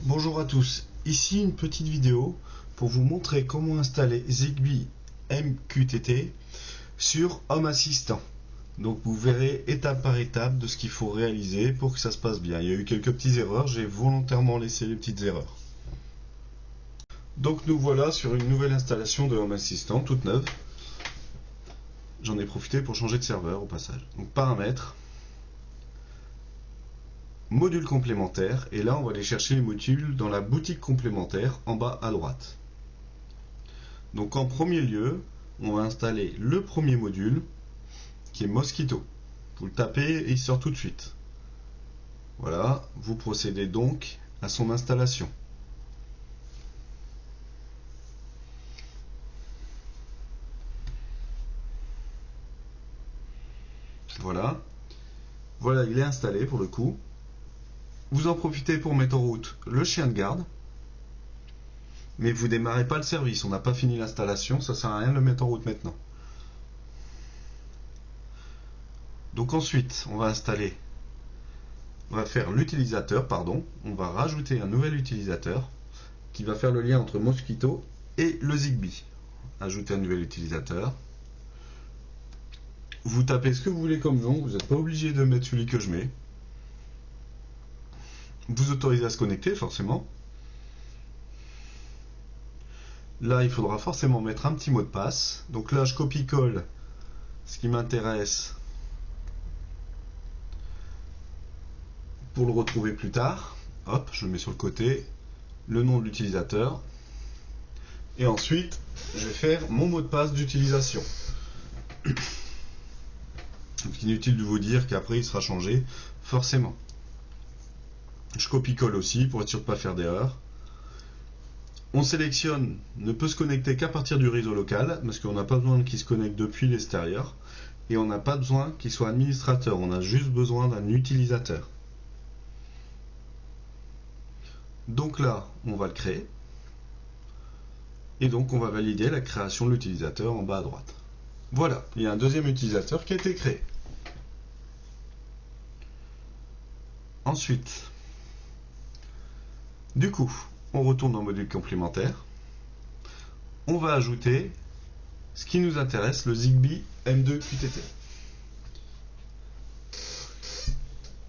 Bonjour à tous, ici une petite vidéo pour vous montrer comment installer Zigbee MQTT sur Home Assistant. Donc vous verrez étape par étape de ce qu'il faut réaliser pour que ça se passe bien. Il y a eu quelques petites erreurs, j'ai volontairement laissé les petites erreurs. Donc nous voilà sur une nouvelle installation de Home Assistant, toute neuve. J'en ai profité pour changer de serveur au passage. Donc paramètres, module complémentaire, et là on va aller chercher les modules dans la boutique complémentaire en bas à droite. Donc en premier lieu, on va installer le premier module qui est Mosquito. Vous le tapez et il sort tout de suite. Voilà, vous procédez donc à son installation. Voilà, voilà, il est installé pour le coup. Vous en profitez pour mettre en route le chien de garde. Mais vous démarrez pas le service, on n'a pas fini l'installation, ça sert à rien de le mettre en route maintenant. Donc ensuite, on va faire l'utilisateur, on va rajouter un nouvel utilisateur qui va faire le lien entre Mosquito et le Zigbee. Ajouter un nouvel utilisateur. Vous tapez ce que vous voulez comme nom, vous n'êtes pas obligé de mettre celui que je mets. Vous autorisez à se connecter, forcément. Là, il faudra forcément mettre un petit mot de passe. Donc là, je copie-colle ce qui m'intéresse pour le retrouver plus tard. Hop, je le mets sur le côté. Le nom de l'utilisateur. Et ensuite, je vais faire mon mot de passe d'utilisation. Inutile de vous dire qu'après, il sera changé, forcément. Je copie-colle aussi pour être sûr de ne pas faire d'erreur. On sélectionne ne peut se connecter qu'à partir du réseau local, parce qu'on n'a pas besoin qu'il se connecte depuis l'extérieur, et on n'a pas besoin qu'il soit administrateur, on a juste besoin d'un utilisateur. Donc là, on va le créer, et donc on va valider la création de l'utilisateur en bas à droite. Voilà, il y a un deuxième utilisateur qui a été créé. Ensuite, du coup, on retourne dans le module complémentaire. On va ajouter ce qui nous intéresse, le Zigbee M2 QTT.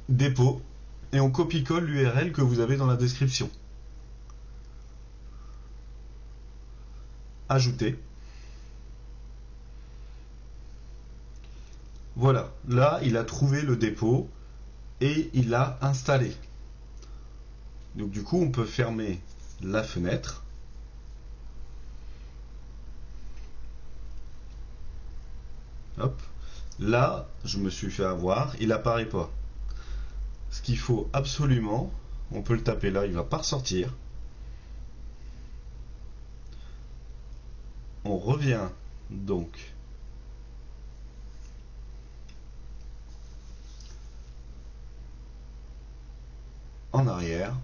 Dépôt. Et on copie-colle l'URL que vous avez dans la description. Ajouter. Voilà. Là, il a trouvé le dépôt et il l'a installé. Donc du coup, on peut fermer la fenêtre. Hop. Là, je me suis fait avoir, il apparaît pas. Ce qu'il faut absolument, on peut le taper là, il va pas ressortir. On revient donc en arrière.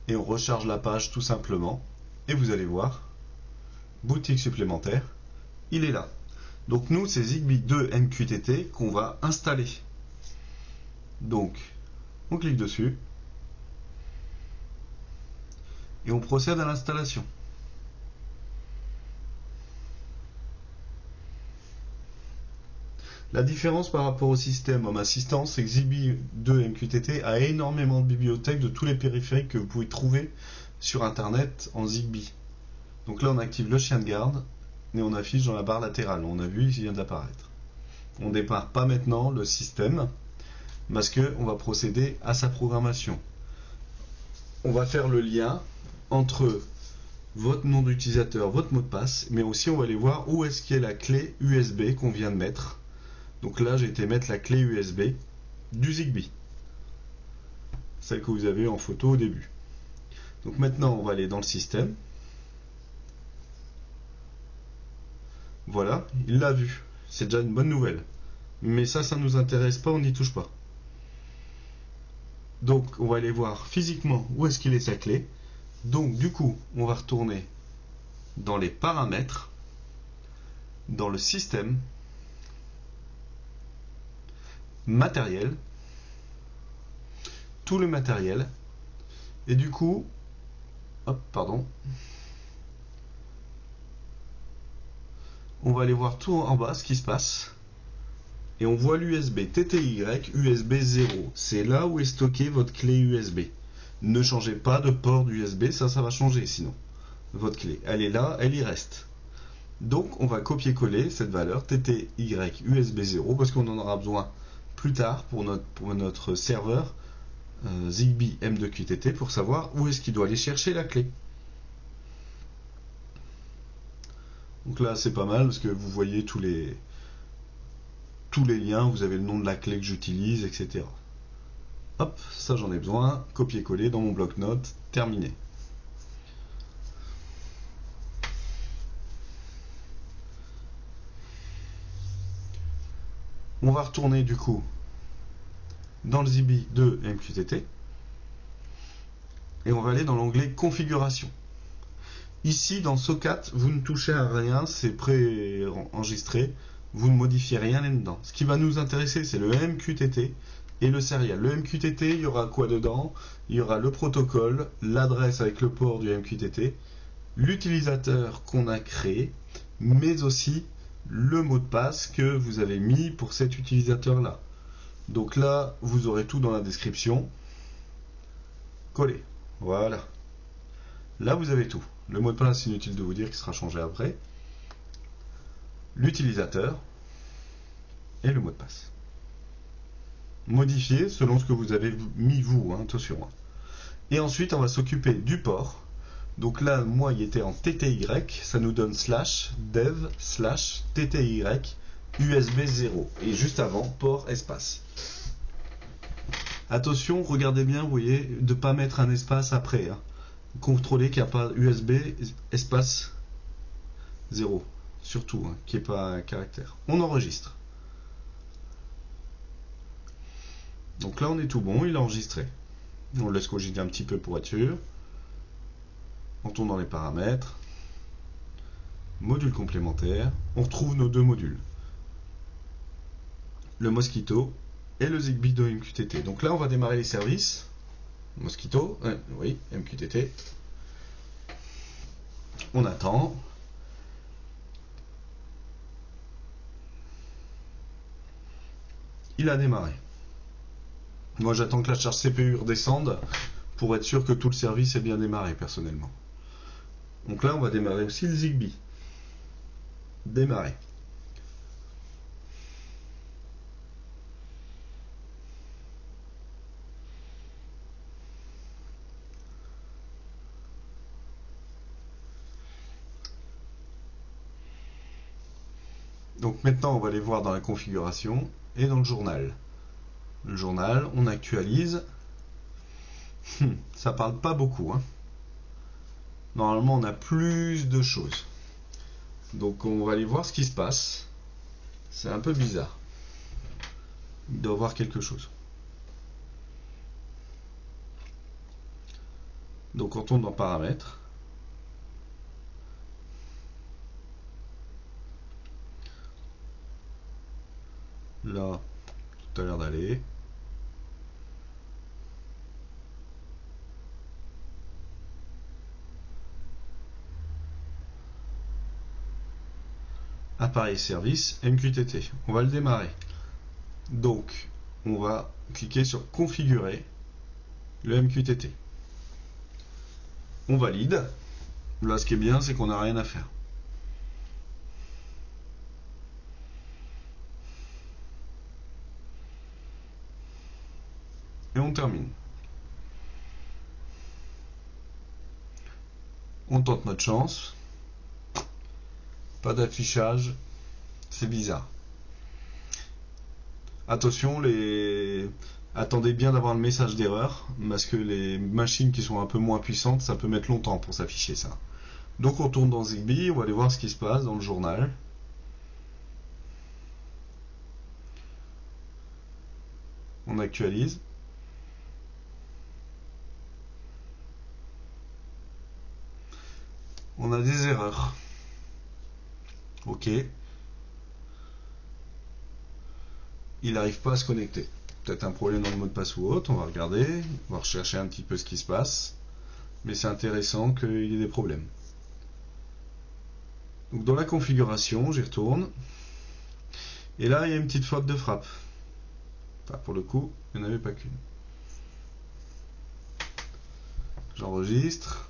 Et on recharge la page tout simplement. Et vous allez voir, boutique supplémentaire, il est là. Donc nous, c'est Zigbee 2 MQTT qu'on va installer. Donc, on clique dessus. Et on procède à l'installation. La différence par rapport au système Home Assistant, c'est que Zigbee 2 MQTT a énormément de bibliothèques de tous les périphériques que vous pouvez trouver sur Internet en Zigbee. Donc là, on active le chien de garde et on affiche dans la barre latérale. On a vu, il vient d'apparaître. On ne démarre pas maintenant le système parce qu'on va procéder à sa programmation. On va faire le lien entre votre nom d'utilisateur, votre mot de passe, mais aussi on va aller voir où est-ce qu'il y a la clé USB qu'on vient de mettre. Donc là, j'ai été mettre la clé USB du Zigbee, celle que vous avez en photo au début. Donc maintenant, on va aller dans le système. Voilà, il l'a vu. C'est déjà une bonne nouvelle. Mais ça ne nous intéresse pas, on n'y touche pas. Donc, on va aller voir physiquement où est-ce qu'il est sa clé. Donc, du coup, on va retourner dans les paramètres, dans le système, matériel, tout le matériel, Et du coup, hop, pardon, on va aller voir tout en bas ce qui se passe. Et on voit l'USB TTY USB 0. C'est là où est stockée votre clé USB. Ne changez pas de port d'USB, ça va changer sinon. Votre clé, elle est là, elle y reste. Donc on va copier-coller cette valeur TTY USB 0 parce qu'on en aura besoin plus tard pour notre serveur Zigbee M2QTT pour savoir où est-ce qu'il doit aller chercher la clé. Donc là c'est pas mal parce que vous voyez tous les liens, vous avez le nom de la clé que j'utilise, etc. Hop, ça j'en ai besoin, copier-coller dans mon bloc-notes, terminé. On va retourner du coup dans le Zigbee de MQTT et on va aller dans l'onglet configuration. Ici dans SOCAT, vous ne touchez à rien, c'est pré-enregistré, vous ne modifiez rien là-dedans. Ce qui va nous intéresser, c'est le MQTT et le serial. Le MQTT, il y aura quoi dedans? Il y aura le protocole, l'adresse avec le port du MQTT, l'utilisateur qu'on a créé, mais aussi le mot de passe que vous avez mis pour cet utilisateur-là. Donc là, vous aurez tout dans la description. Coller. Voilà. Là, vous avez tout. Le mot de passe, inutile de vous dire qu'il sera changé après. L'utilisateur et le mot de passe. Modifié selon ce que vous avez mis vous, hein, attention. Et ensuite, on va s'occuper du port. Donc là, moi, il était en TTY, ça nous donne /dev/TTY USB 0. Et juste avant, port espace. Attention, regardez bien, vous voyez, de ne pas mettre un espace après. Hein. Contrôlez qu'il n'y a pas USB espace 0. Surtout, hein, qu'il n'y ait pas un caractère. On enregistre. Donc là, on est tout bon, il est enregistré. On laisse cogiter un petit peu pour être sûr. On tourne dans les paramètres. Module complémentaire. On retrouve nos deux modules. Le Mosquito et le Zigbee de MQTT. Donc là, on va démarrer les services. Mosquito, oui, MQTT. On attend. Il a démarré. Moi, j'attends que la charge CPU redescende pour être sûr que tout le service est bien démarré, personnellement. Donc là, on va démarrer aussi le Zigbee. Démarrer. Donc maintenant, on va aller voir dans la configuration et dans le journal. Le journal, on actualise. Ça parle pas beaucoup. Hein. Normalement, on a plus de choses. Donc on va aller voir ce qui se passe. C'est un peu bizarre. Il doit y avoir quelque chose. Donc on tourne dans paramètres. Là, tout a l'air d'aller. Appareil service MQTT. On va le démarrer. Donc, on va cliquer sur configurer le MQTT. On valide. Là, ce qui est bien, c'est qu'on n'a rien à faire. Et on termine. On tente notre chance. Pas d'affichage. C'est bizarre. Attention, attendez bien d'avoir le message d'erreur, parce que les machines qui sont un peu moins puissantes, ça peut mettre longtemps pour s'afficher ça. Donc on tourne dans Zigbee, on va aller voir ce qui se passe dans le journal. On actualise. On a des erreurs. Ok. Il n'arrive pas à se connecter. Peut-être un problème dans le mot de passe ou autre. On va regarder. On va rechercher un petit peu ce qui se passe. mais c'est intéressant qu'il y ait des problèmes. Donc dans la configuration, j'y retourne. Et là, il y a une petite faute de frappe. Enfin, pour le coup, il n'y en avait pas qu'une. J'enregistre.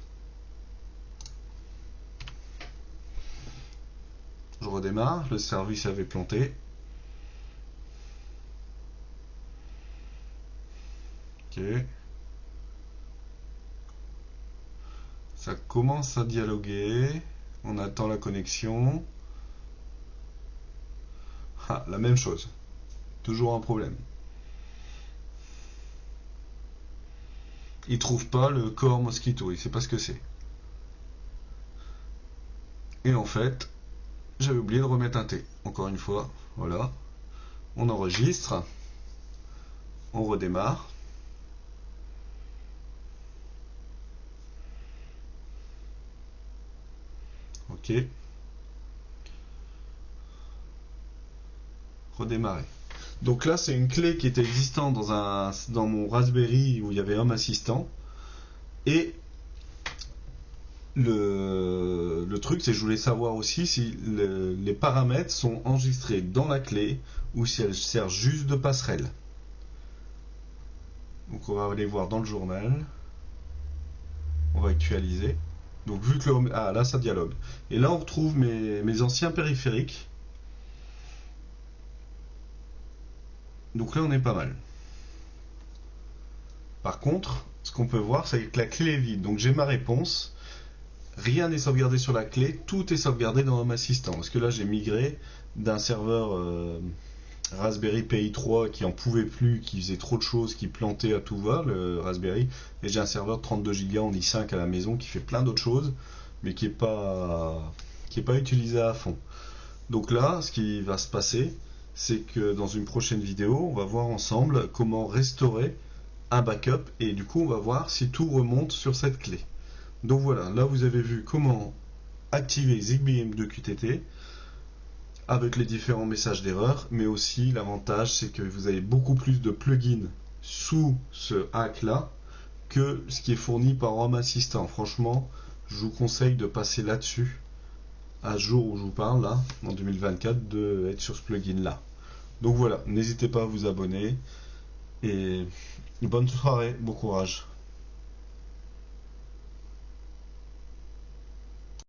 Je redémarre. Le service avait planté. Ok. Ça commence à dialoguer. On attend la connexion. Ah, la même chose. Toujours un problème. Il trouve pas le Core Mosquito, il sait pas ce que c'est. Et en fait, j'avais oublié de remettre un T. Encore une fois, voilà. On enregistre. On redémarre. Ok. Redémarrer. Donc là, c'est une clé qui était existante dans mon Raspberry où il y avait Home Assistant. Et le truc, c'est que je voulais savoir aussi si les paramètres sont enregistrés dans la clé ou si elle sert juste de passerelle. Donc on va aller voir dans le journal. On va actualiser. Donc vu que ah là ça dialogue. Et là on retrouve mes anciens périphériques. Donc là on est pas mal. Par contre, ce qu'on peut voir, c'est que la clé est vide. Donc j'ai ma réponse. Rien n'est sauvegardé sur la clé, tout est sauvegardé dans Home Assistant. Parce que là j'ai migré d'un serveur Raspberry Pi 3 qui en pouvait plus, qui faisait trop de choses, qui plantait à tout va, le Raspberry. Et j'ai un serveur de 32 Go en i5 à la maison qui fait plein d'autres choses, mais qui est pas utilisé à fond. Donc là, ce qui va se passer, c'est que dans une prochaine vidéo, on va voir ensemble comment restaurer un backup et du coup on va voir si tout remonte sur cette clé. Donc voilà, là vous avez vu comment activer Zigbee M2QTT avec les différents messages d'erreur, mais aussi l'avantage c'est que vous avez beaucoup plus de plugins sous ce hack là que ce qui est fourni par Home Assistant. Franchement, je vous conseille de passer là-dessus à ce jour où je vous parle, là, en 2024, de être sur ce plugin là. Donc voilà, n'hésitez pas à vous abonner et bonne soirée, bon courage.